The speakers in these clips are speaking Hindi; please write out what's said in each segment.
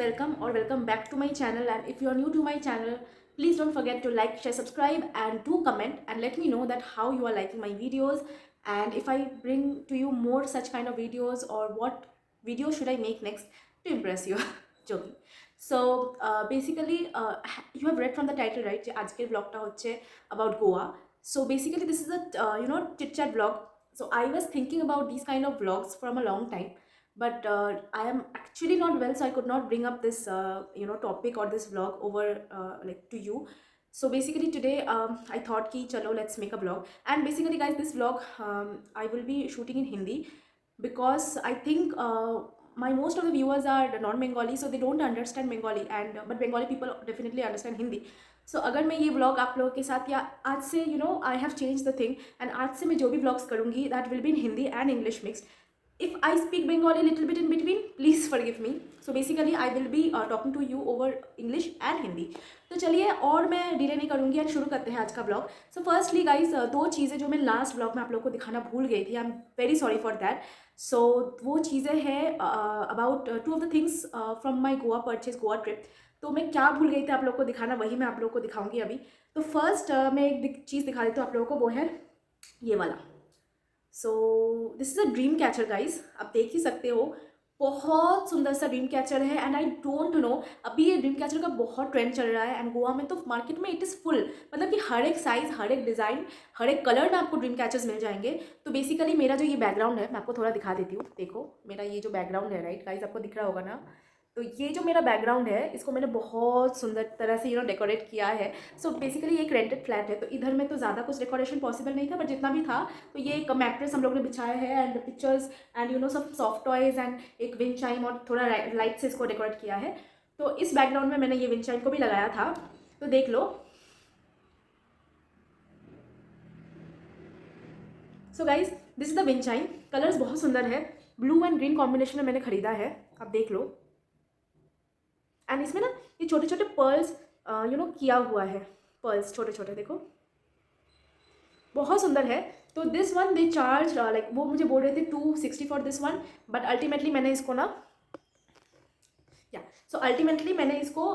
welcome or welcome back to my channel. And if you are new to my channel, please don't forget to like, share, subscribe and do comment and let me know that how you are liking my videos and if I bring to you more such kind of videos or what video should I make next to impress you. Joking. So basically you have read from the title, right? Ajker vlog ta hocche about Goa. So basically this is a chit chat vlog. So I was thinking about these kind of vlogs from a long time, but I am actually not well, so I could not bring up this topic or this vlog over like to you. So basically today I thought ki chalo let's make a vlog, and basically guys this vlog I will be shooting in Hindi because I think my most of the viewers are non-Bengali, so they don't understand Bengali, and but Bengali people definitely understand Hindi. So अगर मैं ये vlog आप लोगों के साथ या आज से I have changed the thing, and आज से मैं जो भी vlogs करूँगी that will be in Hindi and English mixed. If I speak Bengali a little bit in between, please forgive me. So basically I will be talking to you over English and Hindi. तो चलिए और मैं डिले नहीं करूँगी और शुरू करते हैं आज का ब्लॉग. सो फर्स्टली गाइज दो चीज़ें जो मैं लास्ट ब्लॉग में आप लोगों को दिखाना भूल गई थी. I am very sorry for that. So वो चीज़ें हैं about two of the things from my Goa purchase Goa trip. तो मैं क्या भूल गई थी आप लोग को दिखाना, वही मैं आप लोग को दिखाऊंगी अभी. तो फर्स्ट मैं एक चीज़ दिखा देती हूँ आप लोगों को, वो है ये वाला. सो this is a dream catcher guys, आप देख ही सकते हो. बहुत सुंदर सा ड्रीम कैचर है एंड आई डोंट नो, अभी ये ड्रीम कैचर का बहुत ट्रेंड चल रहा है एंड गोवा में तो मार्केट में इट इज़ फुल. मतलब कि हर एक साइज़, हर एक डिज़ाइन, हर एक कलर में आपको ड्रीम कैचर्स मिल जाएंगे. तो बेसिकली मेरा जो ये बैकग्राउंड है मैं आपको थोड़ा दिखा देती हूँ. देखो मेरा ये जो बैकग्राउंड है, राइट गाइज, आपको दिख रहा होगा ना. तो ये जो मेरा बैकग्राउंड है इसको मैंने बहुत सुंदर तरह से डेकोरेट किया है. सो बेसिकली एक रेंटेड फ्लैट है, तो इधर में तो ज़्यादा कुछ डेकोरेशन पॉसिबल नहीं था, बट जितना भी था तो ये एक मैट्रेस हम लोग ने बिछाया है एंड पिक्चर्स एंड सब सॉफ्ट टॉयज़ एंड एक विंड चाइम और थोड़ा लाइट से इसको डेकोरेट किया है. तो इस बैकग्राउंड में मैंने ये विंड चाइम को भी लगाया था, तो देख लो. So guys this is the wind chime. Colours बहुत सुंदर है, ब्लू एंड ग्रीन कॉम्बिनेशन में मैंने खरीदा है, आप देख लो. एंड इसमें ना ये छोटे छोटे पर्ल्स किया हुआ है, पर्ल्स छोटे छोटे, देखो बहुत सुंदर है. तो this one they charge like, वो मुझे बोल रहे थे 260 for this one, but ultimately मैंने इसको ना अल्टीमेटली मैंने इसको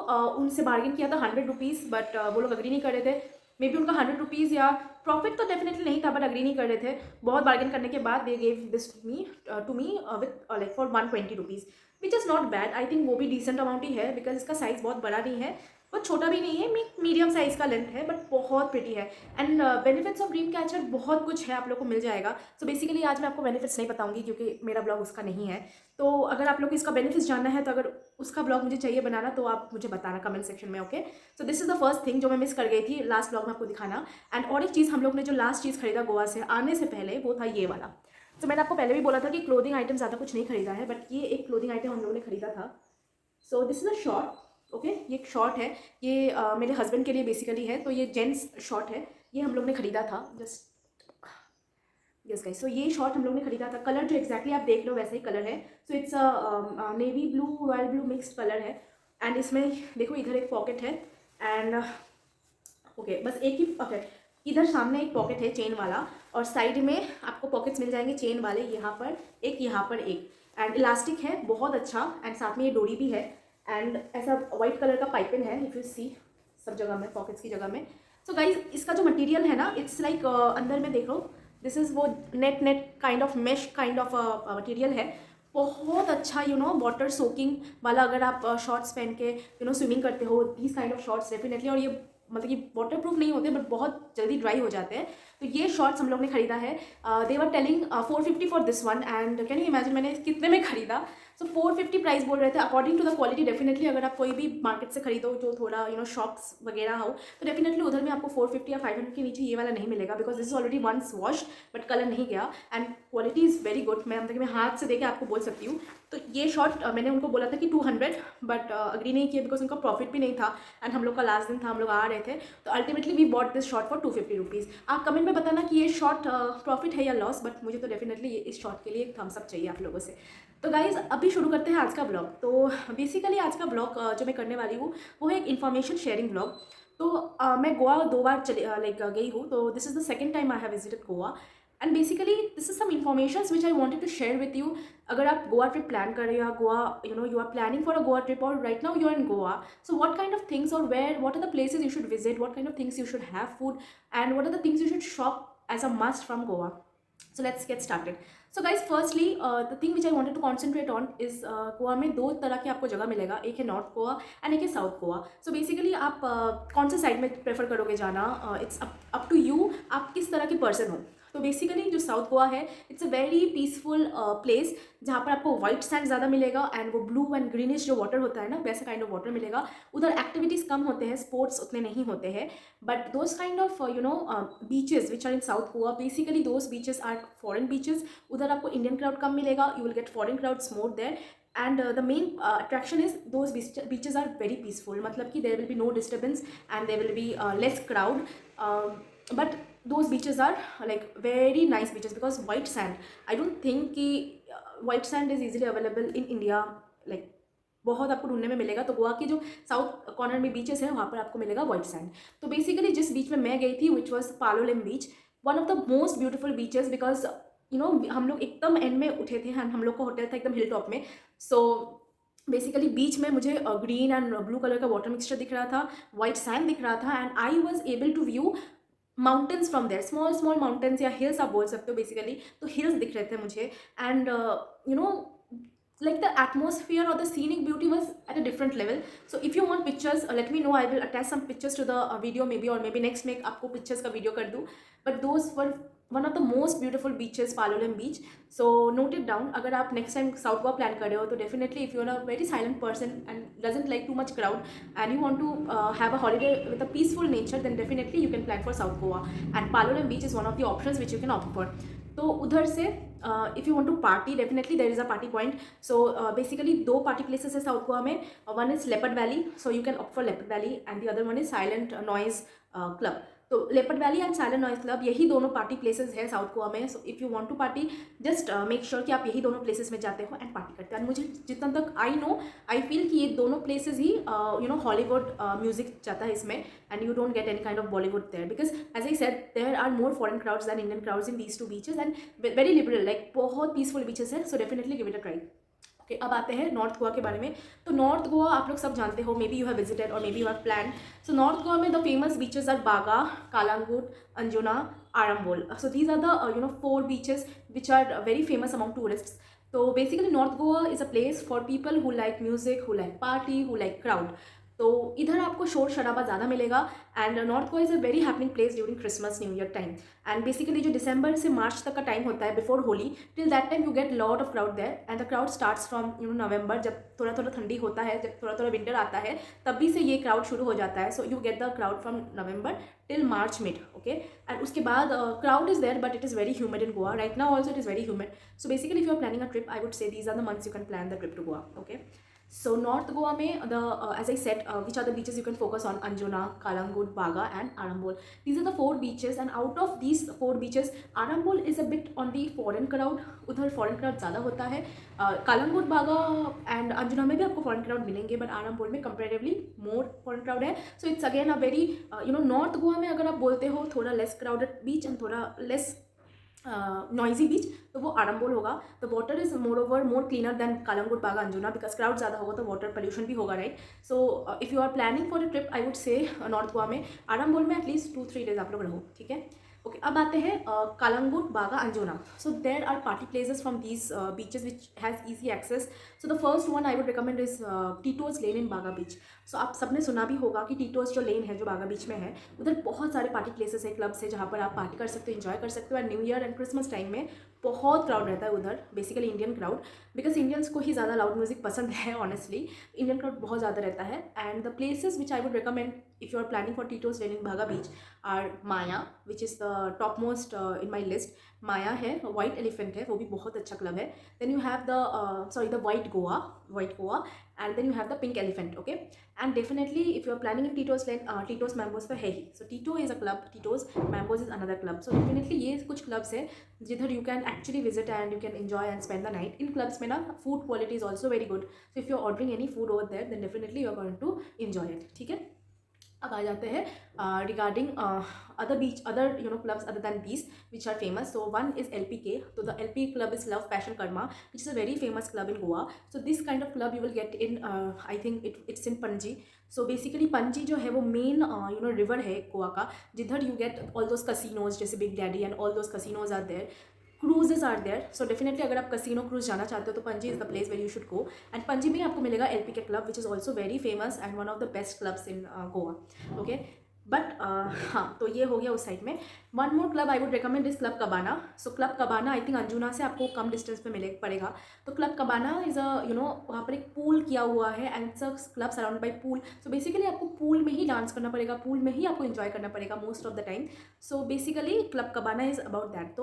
उनसे बार्गेन किया था 100 रुपीज़, बट वो लोग अग्री नहीं कर रहे थे. मे बी उनका 100 रुपीज़ या प्रॉफिट तो डेफिनेटली नहीं था, बट अग्री नहीं कर रहे थे. बहुत बार्गेन करने के बाद they gave this to me with like for 120 rupees, which is not bad. I think वो भी डिसेंट अमाउंट ही है, बिकॉज इसका साइज़ बहुत बड़ा नहीं है, बहुत छोटा भी नहीं है, मीडियम साइज़ का लेंथ है, बट बहुत प्रिटी है. And benefits of dream catcher बहुत कुछ है, आप लोग को मिल जाएगा. सो बेसिकली आज मैं आपको बेनिफिट्स नहीं बताऊंगी क्योंकि मेरा ब्लॉग उसका नहीं है. तो अगर आप लोग को इसका बेनिफिट्स जानना है, तो अगर उसका ब्लॉग मुझे चाहिए बनाना, तो आप मुझे बताना कमेंट सेक्शन में, okay. So this is the first thing जो मैं मिस कर गई थी लास्ट ब्लॉग में आपको दिखाना. एंड और एक चीज़, हम लोग ने जो लास्ट चीज़ खरीदा गोवा से आने से पहले, वो था ये वाला. तो मैंने आपको पहले भी बोला था कि क्लोथिंग आइटम ज़्यादा कुछ नहीं खरीदा है, बट ये एक क्लोथिंग आइटम हम लोगों ने खरीदा था. सो this is a short, okay. ये एक शॉर्ट है, ये मेरे हस्बैंड के लिए बेसिकली है, तो ये जेंट्स शॉर्ट है, ये हम लोग ने खरीदा था. जस्ट यस गाइस, सो ये शॉर्ट हम लोग ने खरीदा था. कलर जो एक्जैक्टली आप देख लो वैसे ही कलर है. So it's navy blue royal blue mixed colour है. एंड इसमें देखो इधर एक पॉकेट है एंड ओके बस एक ही पॉकेट, इधर सामने एक पॉकेट है चेन वाला, और साइड में आपको पॉकेट्स मिल जाएंगे चेन वाले, यहाँ पर एक, यहाँ पर एक. एंड इलास्टिक है बहुत अच्छा, एंड साथ में ये डोरी भी है. एंड ऐसा वाइट कलर का पाइपिंग है, इफ़ यू सी, सब जगह में पॉकेट्स की जगह में. सो गाइज इसका जो मटेरियल है ना, इट्स लाइक अंदर में देख लो, दिस इज़ वो net kind of mesh kind of material है. बहुत अच्छा वाटर सोकिंग वाला, अगर आप शॉर्ट्स पहन के स्विमिंग करते हो, these kind of shorts definitely. और ये मतलब कि वाटर प्रूफ नहीं होते, बट बहुत जल्दी ड्राई हो जाते हैं. तो ये शॉर्ट्स हम लोग ने खरीदा है. They were telling 450 for this one, and can you imagine मैंने कितने में खरीदा. सो 450 प्राइस बोल रहे थे. According to the quality definitely अगर आप कोई भी मार्केट से खरीदो जो थोड़ा शॉप्स वगैरह हो, तो डेफिनेटली उधर में आपको 450 या 500 के नीचे ये वाला नहीं मिलेगा, because this is already once wash, but colour नहीं गया and quality is very good. मैं मतलब मैं हाथ से देके आपको बोल सकती हूँ. तो ये शॉर्ट मैंने उनको बोला था कि 200, बट अग्री नहीं किया बिकॉज उनका प्रॉफिट भी नहीं था एंड हम लोग का लास्ट दिन था, हम लोग आ रहे थे. तो ultimately we bought this short for 250 rupees. आप कमेंट में बताना कि ये शॉर्ट प्रॉफिट है या लॉस, बट मुझे तो डेफिनेटली इस शॉर्ट के लिए एक थम्स अप चाहिए आप लोगों से. तो गाइज़ अभी शुरू करते हैं आज का ब्लॉग. तो बेसिकली आज का ब्लॉग जो मैं करने वाली हूँ वो है एक इन्फॉर्मेशन शेयरिंग ब्लॉग. तो मैं गोवा 2 बार चले लाइक गई हूँ. तो this is the second time I have visited Goa. And basically this is some information which I wanted to share with you. अगर आप गोवा ट्रिप प्लान कर रहे हो या Goa you are planning for a Goa trip और right now you are in Goa, so what kind of things और where what are the places you should visit, what kind of things you should have food and what are the things you should shop as a must from Goa. So let's get started. So guys, firstly the thing which I wanted to concentrate on is Goa में दो तरह की आपको जगह मिलेगा, एक है नॉर्थ गोवा एंड एक है साउथ गोवा. सो बेसिकली आप कौन से साइड में प्रेफर करोगे जाना, इट्स अप टू यू, आप किस तरह की पर्सन हो. तो बेसिकली जो साउथ गोवा है it's a very peaceful place जहाँ पर आपको वाइट सैंड ज़्यादा मिलेगा एंड वो ब्लू एंड ग्रीनिश जो वाटर होता है ना, वैसा काइंड ऑफ वाटर मिलेगा. उधर एक्टिविटीज़ कम होते हैं, स्पोर्ट्स उतने नहीं होते हैं, but those kind of beaches which are in south Goa, basically those beaches are foreign beaches. उधर आपको इंडियन क्राउड कम मिलेगा, you will get foreign crowds more there. And the main attraction is those beaches are very peaceful, मतलब कि there will be no disturbance and there will be less crowd. But those beaches are like very nice beaches because white sand, I don't think कि white sand is easily available in India, like बहुत आपको ढूंढने में मिलेगा. तो गोवा की जो साउथ कॉर्नर में बीचेस हैं वहाँ पर आपको मिलेगा वाइट सैंड. तो बेसिकली जिस बीच में मैं गई थी which was Palolem beach, one of the most beautiful beaches because हम लोग एकदम एंड में उठे थे एंड हम लोग का होटल था एकदम हिल टॉप में. सो बेसिकली बीच में मुझे ग्रीन एंड ब्लू कलर का वाटर मिक्सचर दिख रहा था, वाइट सैंड दिख रहा था and I was able to view mountains from there, small small mountains या हिल्स आप बोल सकते हो बेसिकली. तो हिल्स दिख रहे थे मुझे and like the atmosphere or the scenic beauty was at a different level. So if you want pictures, let me know, I will attach some pictures to the video maybe, or maybe next make आपको pictures का video कर दूँ. But those were one of the most beautiful beaches, Palolem beach. So note it down. अगर आप next time South Goa plan कर रहे हो तो definitely if you are a very silent person and doesn't like too much crowd and you want to have a holiday with a peaceful nature, then definitely you can plan for South Goa and Palolem beach is one of the options which you can opt for. तो उधर से if you want to party definitely there is a party point. So basically दो पार्टी प्लेसेस है साउथ गोवा में. One is leopard valley, so you can opt for leopard valley and the other one is silent noise club. तो leopard valley and silent noise club यही दोनों पार्टी प्लेसेस है साउथ गोवा में. So if you want to party just make sure कि आप यही दोनों प्लेसेस में जाते हो एंड पार्टी करते हो. एंड मुझे जितना तक आई नो, आई फील कि ये दोनों प्लेसेस ही हॉलीवुड म्यूजिक जाता है इसमें and you don't get any kind of Bollywood there because as I said there are more foreign crowds than Indian crowds in these two beaches and very liberal, like बहुत पीसफुल बीचेस है. So definitely give it a try. Okay, अब आते हैं नॉर्थ गोवा के बारे में. तो नॉर्थ गोवा आप लोग सब जानते हो, maybe you have visited और maybe you have plan. So north Goa में the famous beaches are Baga, Calangute, Anjuna, Arambol. So these are the 4 beaches which are very famous among tourists. तो basically north Goa is a place for people who like music, who like party, who like crowd. तो इधर आपको शोर शराबा ज़्यादा मिलेगा and north Goa is a very happening place during Christmas new year time. And basically जो दिसंबर से मार्च तक का टाइम होता है before Holi, till that time you get lot of crowd there and the crowd starts from November, जब थोड़ा थोड़ा ठंडी होता है, जब थोड़ा थोड़ा विंटर आता है, तभी से ये क्राउड शुरू हो जाता है. So you get the crowd from November till March mid. Okay, and उसके बाद crowd is there but it is very humid in Goa right now also. It is very humid. So basically if you are planning a trip, I would say these are the months you can plan the trip to Goa. Okay, so north goa mein as I said, which are the beaches you can focus on: Anjuna, Kalangut, Baga and Arambol. These are the 4 beaches and out of these 4 beaches Arambol is a bit on the foreign crowd. udhar foreign crowd zyada hota hai. Kalangut, Baga and Anjuna mein bhi aapko foreign crowd milenge but Arambol mein comparatively more foreign crowd hai. So it's again a very north goa mein agar aap bolte ho thoda less crowded beach and thoda less noisy beach, तो वो आरंबोल होगा. The water is more over more cleaner than Calangute, Baga, Anjuna because crowd ज़्यादा होगा तो वाटर पोल्यूशन भी होगा right. So if you are planning for a trip, I would say north Goa में आरंबोल में एटलीस्ट 2-3 डेज आप लोग रहो. ठीक है. ओके, अब आते हैं Calangute, Baga, Anjuna. So there are party places from these beaches which has easy access. So the first one I would recommend is Tito's lane in Baga beach. सो आप सबने सुना भी होगा कि टीटोज जो लेन है जो बागा बीच में है, उधर बहुत सारे पार्टी प्लेसेस है, क्लब्स है जहाँ पर आप पार्टी कर सकते हो, इन्जॉय कर सकते हो. And new year and Christmas time में बहुत क्राउड रहता है उधर, basically Indian crowd, because Indians को ही ज़्यादा लाउड म्यूजिक पसंद है. ऑनेस्टली इंडियन क्राउड बहुत ज़्यादा रहता है. And the places which I would recommend if you are planning for Tito's Lane in Baga Beach are Maya, which is the topmost in my list. Maya है, White Elephant है, वो भी बहुत अच्छा क्लब है. Then you have the White Goa, and then you have the Pink Elephant. Okay, and definitely if you are planning in Tito's Lane, Tito's Mangoes तो है ही. So Tito is a club, Tito's Mangoes is another club. So definitely ये कुछ clubs है जिधर you can actually visit and you can enjoy and spend the night. In clubs में ना food quality is also very good. So if you are ordering any food over there, then definitely you are going to enjoy it. ठीक है. अब आ जाते हैं regarding other beach other clubs other than these which are famous. So one is LPK. तो the LP club is Love Passion Karma which is a very famous club in Goa. So this kind of club you will get in I think it's in Panaji. So basically Panaji जो है वो मेन रिवर है गोवा का, जिधर you get all those casinos जैसे Big Daddy and all those casinos are there. Cruises are there. So definitely अगर आप कसिनो क्रूज जाना चाहते हो तो Panaji is the place where you should go. And Panaji में आपको मिलेगा LPK club which is also very famous and one of the best clubs in Goa. Okay, but हाँ, तो ये हो गया उस साइड में. One more club I would recommend is club Cabana. So club Cabana I think Anjuna से आपको कम डिस्टेंस पे मिले पड़ेगा. तो क्लब कबाना इज़ अ वहाँ पर एक पूल किया हुआ है and it's club surround by pool. So basically आपको पूल में ही डांस करना पड़ेगा, पूल में ही आपको इन्जॉय करना पड़ेगा most of the time. So basically club cabana is about that.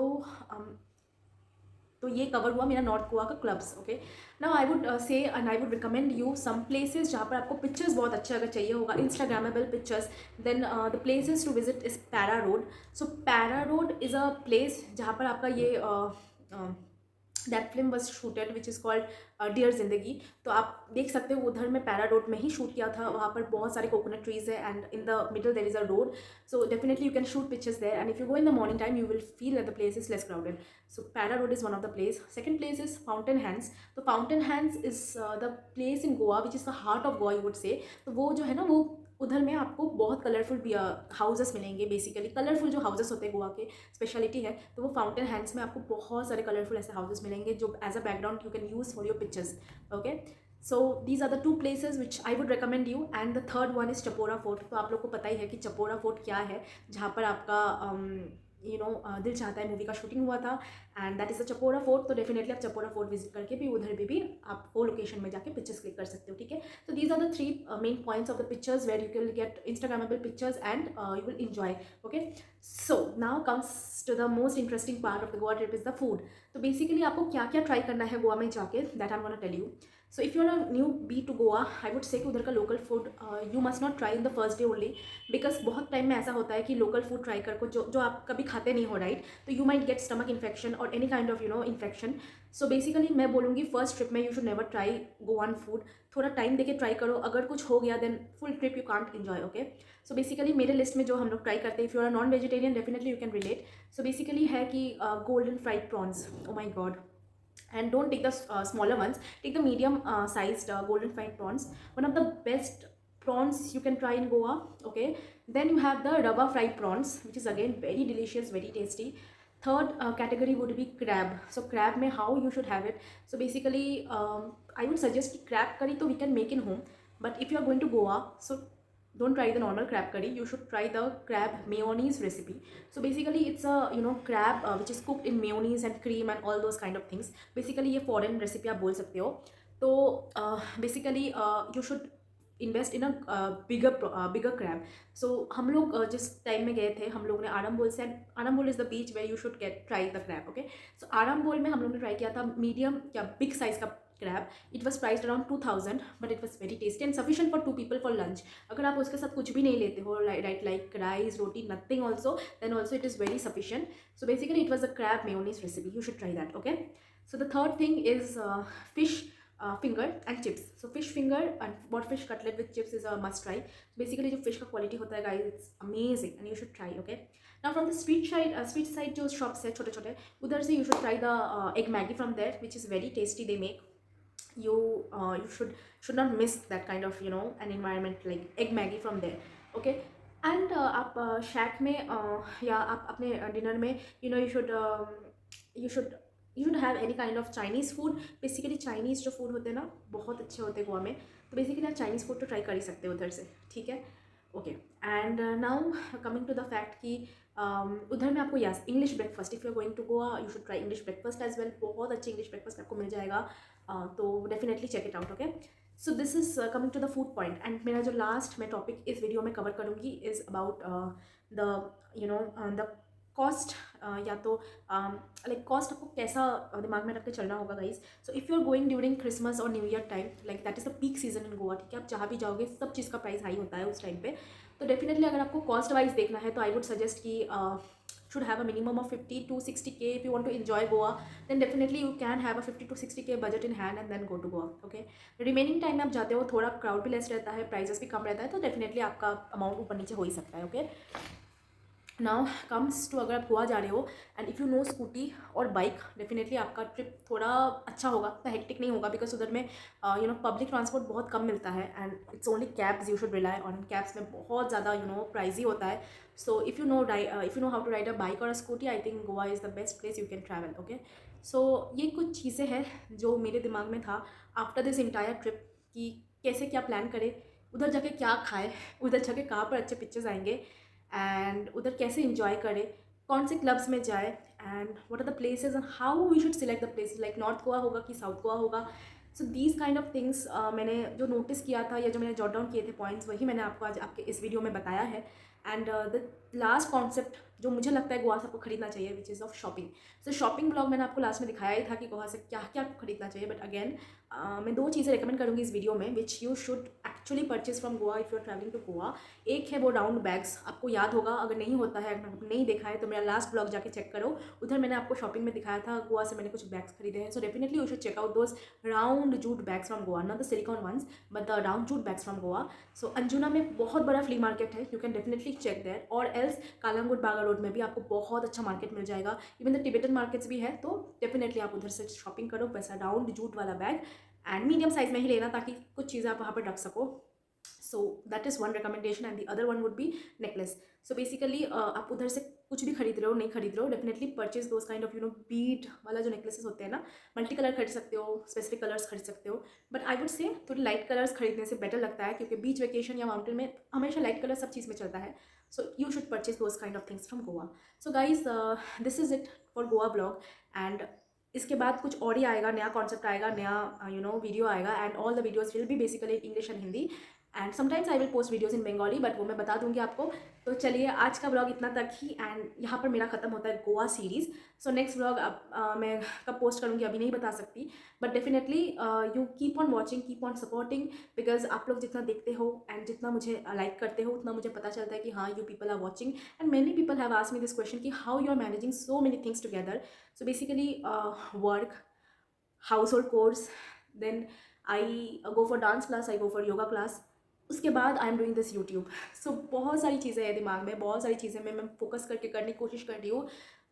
तो ये कवर हुआ मेरा नॉर्थ गोवा का clubs. Okay, now I would say and I would recommend you some places जहाँ पर आपको पिक्चर्स बहुत अच्छे अगर चाहिए होगा, instagrammable pictures, then the places to visit is Parra road. So Parra road is a place जहाँ पर आपका ये that film was shooted which is called dear जिंदगी. तो आप देख सकते हो उधर में पैरा रोड में ही शूट किया था. वहाँ पर बहुत सारे कोकोनट ट्रीज है and in the middle there is a road. So definitely you can shoot pictures there and if you go in the morning time you will feel that the place is less crowded. So Para Road is one of the place. Second place is Fountain Hands. तो Fountain Hands is the place in Goa which is the heart of Goa you would say. तो वो जो है ना वो उधर में आपको बहुत कलरफुल हाउसेस मिलेंगे. बेसिकली कलरफुल जो हाउसेस होते हैं गोवा के स्पेशलिटी है. तो वो फाउंटेन हैंड्स में आपको बहुत सारे कलरफुल ऐसे हाउसेस मिलेंगे जो as a background you can use for your pictures. Okay, so these are the two places which I would recommend you. And the third one is Chapora fort. तो आप लोग को पता ही है कि चपोरा फोर्ट क्या है, जहाँ पर आपका दिल चाहता है मूवी का शूटिंग हुआ था and that is the Chapora fort. तो डेफिनेटली आप चपोरा फोर्ट विजिट करके भी उधर भी आप वो लोकेशन में जाके पिक्चर्स क्लिक कर सकते हो. ठीक है, तो these are the three main points of the pictures where you can get instagrammable pictures and you will enjoy. Okay, so now comes to the most interesting part of the Goa trip is the food. तो बेसिकली आपको क्या क्या ट्राई करना है गोवा में जाके, that I am gonna tell you. So if you are a newbie to Goa I would say कि उधर का local food you must not try in the first day only, because बहुत टाइम में ऐसा होता है कि लोकल फूड ट्राई कर को जो आप कभी खाते नहीं हो, राइट. तो you might get stomach infection और any kind of infection. So basically मैं बोलूँगी फर्स्ट ट्रिप में you should never try Goan food. थोड़ा टाइम देके ट्राई करो, अगर कुछ हो गया then full trip you can't enjoy. Okay, so basically मेरे लिस्ट में जो हम लोग ट्राई करते हैं, if you are non vegetarian definitely you can relate. So basically है कि golden fried prawns. O my God, and don't take the smaller ones, take the medium sized golden fried prawns, one of the best prawns you can try in Goa. Okay, then you have the rubber fried prawns which is again very delicious, very tasty. Third category would be crab. So crab mein how you should have it. So basically I would suggest crab curry to we can make in home, but if you are going to Goa, so don't try the normal crab curry, you should try the crab mayonnaise recipe. So basically it's a crab which is cooked in mayonnaise and cream and all those kind of things. Basically ये foreign recipe आप बोल सकते हो. तो basically you should invest in a bigger crab. So हम लोग जिस टाइम में गए थे हम लोग ने आरम्बोल से, Arambol is the beach where you should get try the crab. Okay, so Arambol में हम लोग ने ट्राई किया था मीडियम या बिग साइज़ का crab. It was priced around 2000 but it was very tasty and sufficient for 2 people for lunch. अगर आप उसके साथ कुछ भी नहीं लेते हो, right, like rice roti nothing also, then also it is very sufficient. So basically it was a crab mayonnaise recipe, you should try that. Okay, so the third thing is fish finger and chips. So fish finger and what fish cutlet with chips is a must try. Basically जो fish का quality होता है guys, it's amazing and you should try. Okay, now from the street side जो shops है छोटे छोटे, उधर से you should try the egg Maggi from there which is very tasty they make. You should not miss that kind of an environment like egg Maggi from there. Okay, and आप shack में या आप अपने dinner में you should have any kind of Chinese food. Basically Chinese जो food होते हैं ना बहुत अच्छे होते हैं गोवा में. तो बेसिकली आप चाइनीज़ फूड तो ट्राई कर ही सकते हो उधर से. ठीक है, okay. And now coming to the fact कि उधर में आपको yes English breakfast, if you are going to Goa you should try English breakfast as well. बहुत अच्छी इंग्लिश ब्रेकफास्ट आपको मिल जाएगा. तो definitely check it out. Okay, so this is coming to the food point. And मेरा जो लास्ट मैं टॉपिक इस वीडियो में कवर करूँगी इज़ अबाउट द कॉस्ट. या तो लाइक कॉस्ट आपको कैसा दिमाग में रख के चलना होगा guys. So if you are going during Christmas और new year time, like that is the peak season in Goa. ठीक है, आप जहाँ भी जाओगे सब चीज़ का प्राइस हाई होता है उस टाइम पे. तो डेफिनेटली अगर आपको कॉस्ट वाइज देखना है तो आई वुड सजेस्ट कि should have a minimum of 50 to 60k if you want to enjoy Goa, then definitely you can have a 50 to 60k budget in hand and then go to Goa. Okay, remaining time में आप जाते हो, थोड़ा क्राउड भी लेस रहता है, प्राइजेस भी कम रहता है, तो डेफिनेटली आपका अमाउंट ऊपर नीचे हो ही सकता है. ओके, नाउ कम्स टू अगर आप गोवा जा रहे हो and if you no scooty और बाइक, डेफिनेटली आपका ट्रिप थोड़ा अच्छा होगा, इतना हेक्टिक नहीं होगा, बिकॉज उधर में यू नो पब्लिक ट्रांसपोर्ट बहुत कम मिलता है and it's only cabs you should rely on. Cabs में बहुत ज़्यादा यू नो प्राइजी होता है. So if you know how to ride a bike और a scooty, I think Goa is the best place you can travel. Okay, so ये कुछ चीज़ें हैं जो मेरे दिमाग में था आफ्टर दिस इंटायर ट्रिप कि कैसे क्या प्लान करें, उधर जाके क्या खाए, उधर जाके कहाँ पर अच्छे पिक्चर्स आएंगे एंड उधर कैसे इंजॉय करें, कौन से क्लब्स में जाए and what are the places and how we should select the places, like North Goa होगा कि साउथ गोवा होगा. So these kind of things मैंने जो नोटिस किया था या जो मैंने जॉट डाउन किए थे पॉइंट्स, वही मैंने आपको आज आपके इस वीडियो में बताया है. एंड द लास्ट कॉन्सेप्ट जो मुझे लगता है गोवा से आपको खरीदना चाहिए, which is of shopping. So shopping blog मैंने आपको लास्ट में दिखाया ही था कि गोवा से क्या क्या खरीदना चाहिए, बट अगेन मैं दो चीज़ें रिकमेंड करूँगी इस वीडियो में which you should actually purchase from Goa if you are travelling to Goa. एक है वो राउंड बैग्स, आपको याद होगा, अगर नहीं होता है, अगर नहीं देखा है तो मेरा लास्ट ब्लॉग जाके चेक करो, उधर मैंने आपको शॉपिंग में दिखाया था, गोवा से मैंने कुछ बैग्स खरीदे हैं. So definitely you should check out those round jute bags from Goa, not the silicon ones but the round jute bags from Goa. So Anjuna में बहुत बड़ा फ्ली मार्केट है, you can definitely check there, और एल्स कालांगुट बागा रोड में भी आपको बहुत अच्छा मार्केट मिल जाएगा. इवन द टिबेटन मार्केट्स भी है, तो डेफिनेटली आप उधर से शॉपिंग करो. वैसा राउंड जूट वाला बैग एंड मीडियम साइज में ही लेना ताकि कुछ चीज़ें आप वहाँ पर रख सको. So that is one recommendation and the other one would be necklace. So basically आप उधर से कुछ भी खरीद रहे हो, नहीं खरीद रहे हो, definitely purchase those kind of you know Beed वाला जो नेकलेसेस होते हैं ना, मल्टी कलर खरीद सकते हो, स्पेसिफिक कलर्स खरीद सकते हो, बट आई वुड से थोड़ी लाइट कलर्स खरीदने से बेटर लगता है, क्योंकि बीच वेकेशन या माउंटेन में हमेशा लाइट कलर सब चीज़ में चलता है. So you should purchase those kind of things from Goa. So guys this is it for Goa blog and इसके बाद कुछ और ही आएगा, नया कॉन्सेप्ट आएगा, नया यू नो वीडियो आएगा and all the videos will be basically English and Hindi and sometimes I will post videos in Bengali, but वो मैं बता दूंगी आपको. तो चलिए आज का ब्लॉग इतना तक ही एंड यहाँ पर मेरा खत्म होता है Goa series. So next blog अब मैं कब पोस्ट करूँगी अभी नहीं बता सकती, but definitely you keep on watching, keep on supporting, because आप लोग जितना देखते हो एंड जितना मुझे लाइक करते हो उतना मुझे पता चलता है कि हाँ you people are watching and many people have asked me this question कि how you are managing so many things together. So basically work, household chores, then I go for dance class, I go for yoga class, उसके बाद I am doing this YouTube. So बहुत सारी चीज़ें हैं दिमाग में, बहुत सारी चीज़ें मैं फोकस करके करने की कोशिश कर रही हूँ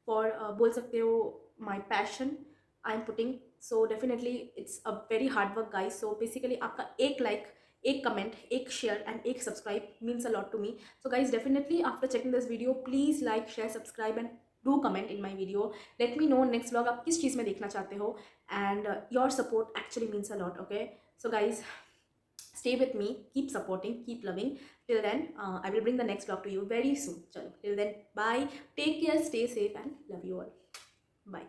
फॉर बोल सकते हो my passion I am putting. So definitely it's a very hard work guys. So basically आपका एक लाइक, एक कमेंट, एक शेयर एंड एक subscribe means a lot to me. So guys definitely after checking this video please like, share, subscribe and do comment in my video. Let me know next vlog आप किस चीज़ में देखना चाहते हो and your support actually means a lot. Okay, so guys stay with me, keep supporting, keep loving. Till then I will bring the next vlog to you very soon. Chalo, till then bye, take care, stay safe and love you all. Bye.